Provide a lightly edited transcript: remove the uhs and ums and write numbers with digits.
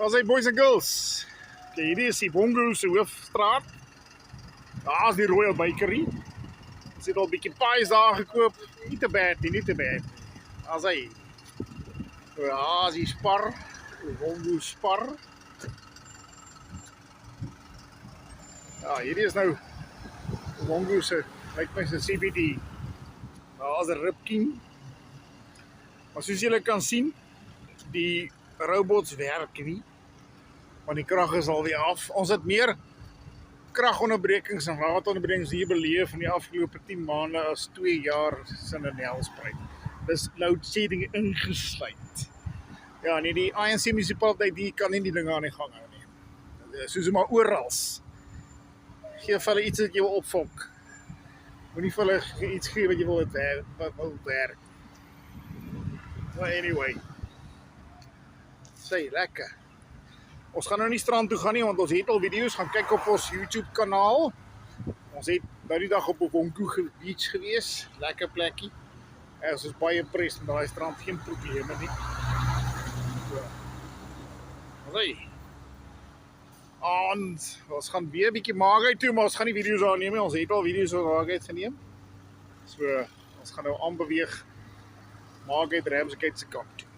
As hy boys and girls. Okay, hierdie is die Bongo se hoofstraat. Daar is die Royal Bakery. Ons het al 'n bietjie pies daar gekoop. Nie te bad nie, nie te bad. As hy. Ja, as die Spar, die Bongo Spar. Ja, hierdie is nou Bongo se, lyk my se CBD. Daar is 'n Ripking. Maar soos julle kan sien, die robots werk nie. Want die krag is alweer af. Ons het meer kragonderbrekings en wateronderbrekings hier beleef in die afgelope 10 maande as 2 jaar sin in Nelspruit. Dis load shedding ingesluit. Ja, nee, die ANC munisipaliteit die kan nie die dinge aan die gang hou nie. Soos maar orals. Gee vir hulle iets wat jy wil opfok. Moenie vir hulle iets gee wat jy wil wat werk. Well, anyway. Sê, lekker. Ons gaan nou nie strand toe gaan nie, want ons het al video's gaan kyk op ons YouTube kanaal. Ons het nou die dag op Bongo Beach gewees, lekker plekkie. Ons is baie impressed met daai strand, geen probleme nie. So. En ons gaan weer 'n bietjie Maagheid toe, maar ons gaan nie video's daar neem nie. Ons het al video's oor Maagheid geneem. So, ons gaan nou aanbeweeg Maagheid Ramsgate se kant toe.